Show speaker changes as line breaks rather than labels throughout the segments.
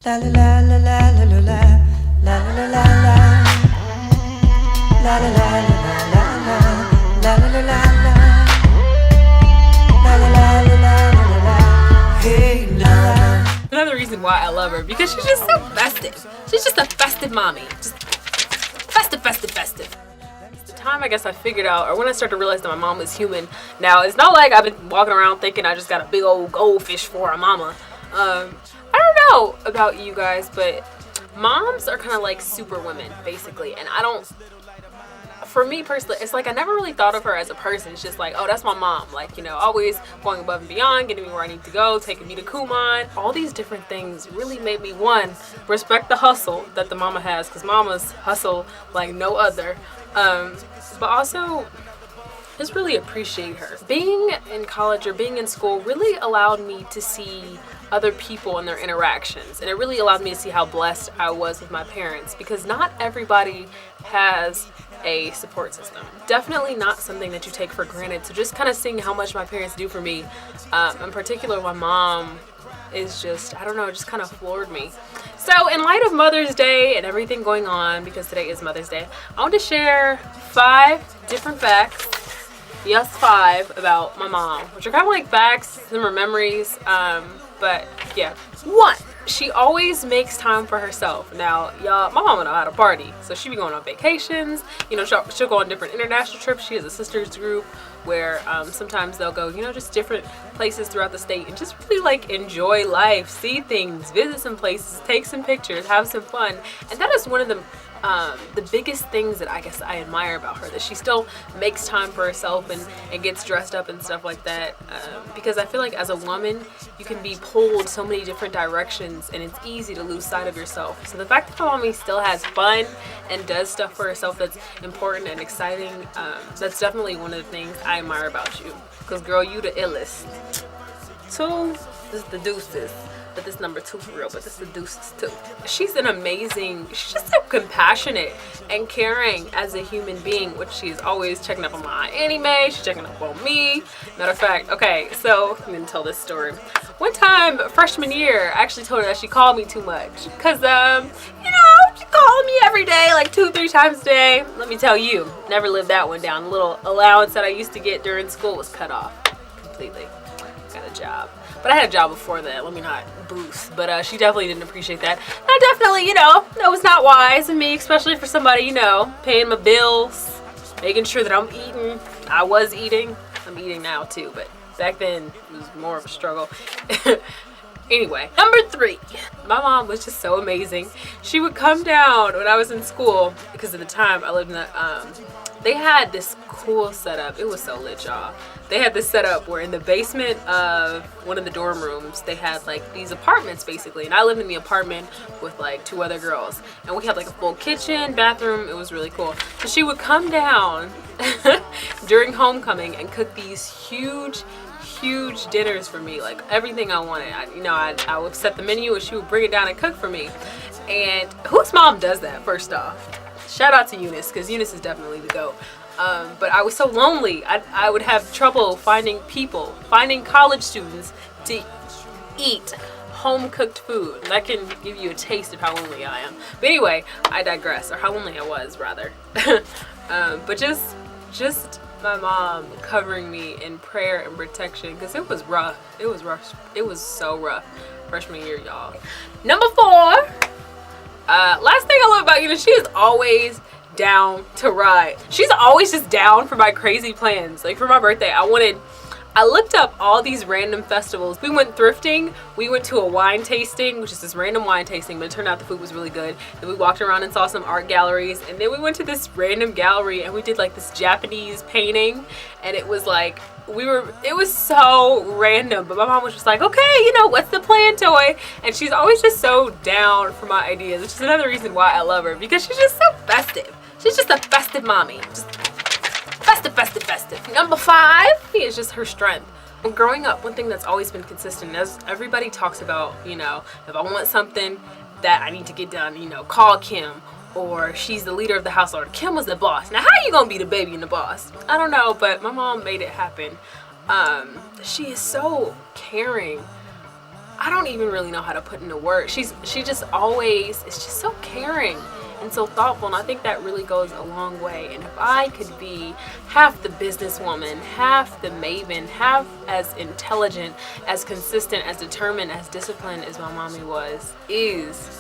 La la la la la la la la la la la la la la la la la la la la. Hey now.
Another reason why I love her, because she's just so festive. She's just a festive mommy. Just festive. It's the time I guess I figured out, or when I started to realize that my mom was human. Now, it's not like I've been walking around thinking I just got a big old goldfish for a mama. I don't know about you guys, but moms are kind of like super women, basically. And for me personally, it's like I never really thought of her as a person. It's just like, oh, that's my mom. Like, you know, always going above and beyond, getting me where I need to go, taking me to Kumon. All these different things really made me, one, respect the hustle that the mama has, because mamas hustle like no other. But also just really appreciate her. Being in college or being in school really allowed me to see other people and their interactions, and it really allowed me to see how blessed I was with my parents, because not everybody has a support system. Definitely not something that you take for granted. So just kind of seeing how much my parents do for me, in particular my mom, is just, I don't know, it just kind of floored me. So in light of Mother's Day and everything going on, because today is Mother's Day, I want to share 5 different facts, yes, 5, about my mom, which are kind of like facts, some are memories, but yeah. 1, she always makes time for herself. Now, y'all, my mama know how to party, so she be going on vacations, you know, she'll go on different international trips. She has a sisters group where sometimes they'll go, you know, just different places throughout the state and just really like enjoy life, see things, visit some places, take some pictures, have some fun. And that is one of the biggest things that I guess I admire about her, that she still makes time for herself and gets dressed up and stuff like that, because I feel like as a woman you can be pulled so many different directions and it's easy to lose sight of yourself. So the fact that my mommy still has fun and does stuff for herself that's important and exciting, that's definitely one of the things I admire about you, because girl, you the illest. 2, this is the deuces. But this number 2 for real, but this is the deuces too. She's she's just so compassionate and caring as a human being, which she's always checking up on my anime, she's checking up on me. Matter of fact, okay, so I'm gonna tell this story. One time, freshman year, I actually told her that she called me too much. Cause, you know, she called me every day, like 2-3 times a day. Let me tell you, never lived that one down. The little allowance that I used to get during school was cut off completely. Got a job. But I had a job before that, let me not boost. But she definitely didn't appreciate that. And I definitely, you know, that was not wise of me, especially for somebody, you know, paying my bills, making sure that I'm eating. I was eating. I'm eating now too, but back then it was more of a struggle. Anyway, number 3, my mom was just so amazing. She would come down when I was in school, because at the time I lived in they had this cool setup. It was so lit, y'all. They had this setup where in the basement of one of the dorm rooms, they had like these apartments basically. And I lived in the apartment with like 2 other girls. And we had like a full kitchen, bathroom. It was really cool. So she would come down during homecoming and cook these huge dinners for me, like everything I wanted. I would set the menu and she would bring it down and cook for me. And whose mom does that, first off? Shout out to Eunice, because Eunice is definitely the GOAT. But I was so lonely. I would have trouble finding college students to eat home-cooked food. And that can give you a taste of how lonely I am. But anyway, I digress, or how lonely I was, rather. But just my mom covering me in prayer and protection, because it was rough. It was so rough freshman year, y'all. Number 4. Last thing I love about Eunice, she is always down to ride. She's always just down for my crazy plans. Like for my birthday, I looked up all these random festivals. We went thrifting. We went to a wine tasting, which is this random wine tasting, but it turned out the food was really good. Then we walked around and saw some art galleries, and then we went to this random gallery and we did like this Japanese painting, and it was like, it was so random, but my mom was just like, okay, you know, what's the plan, Toy? And she's always just so down for my ideas, which is another reason why I love her, because she's just so festive. She's just a festive mommy. Just festive. Number 5 is just her strength. When growing up, one thing that's always been consistent, as everybody talks about, you know, if I want something that I need to get done, you know, call Kim, or she's the leader of the household. Kim was the boss. Now, how you gonna be the baby and the boss? I don't know, but my mom made it happen. She is so caring. I don't even really know how to put into words. She just always is just so caring and so thoughtful, and I think that really goes a long way. And if I could be half the businesswoman, half the maven, half as intelligent, as consistent, as determined, as disciplined as my mommy is,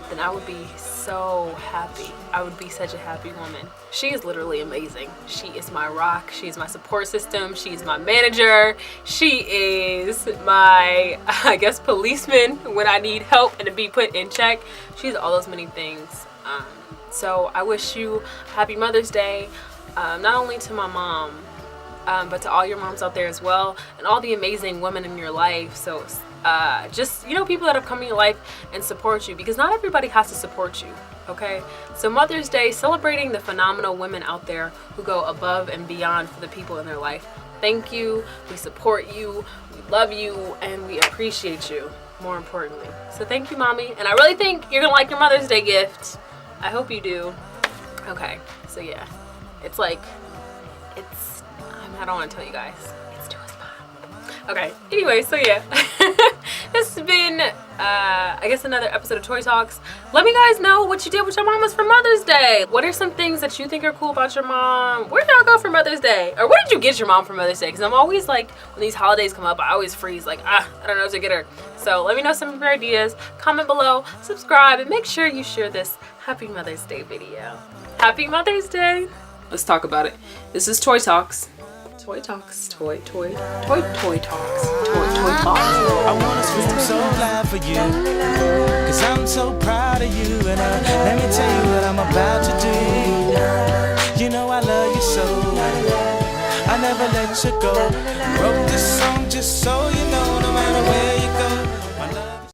then I would be so happy. I would be such a happy woman. She is literally amazing. She is my rock. She is my support system. She is my manager. She is my, I guess, policeman when I need help and to be put in check. She's all those many things. So I wish you happy Mother's Day, not only to my mom, but to all your moms out there as well, and all the amazing women in your life. So just, you know, people that have come in your life and support you, because not everybody has to support you, okay? So Mother's Day, celebrating the phenomenal women out there who go above and beyond for the people in their life. Thank you. We support you. We love you, and we appreciate you, more importantly. So thank you, Mommy. And I really think you're gonna like your Mother's Day gift. I hope you do. Okay, so yeah, it's like, I don't want to tell you guys. It's to a spot. Okay, anyway, so yeah. This has been, I guess, another episode of Toi Talks. Let me guys know what you did with your mamas for Mother's Day. What are some things that you think are cool about your mom? Where did y'all go for Mother's Day? Or what did you get your mom for Mother's Day? Because I'm always like, when these holidays come up, I always freeze like, I don't know what to get her. So let me know some of your ideas. Comment below, subscribe, and make sure you share this Happy Mother's Day video. Happy Mother's Day. Let's talk about it. This is Toi Talks. Toi Talks. Toi Talks. Toi Talks.
I wanna scream so loud for you, cause I'm so proud of you. And let me tell you what I'm about to do. You know I love you so, I never let you go. Wrote this song just so you know, no matter where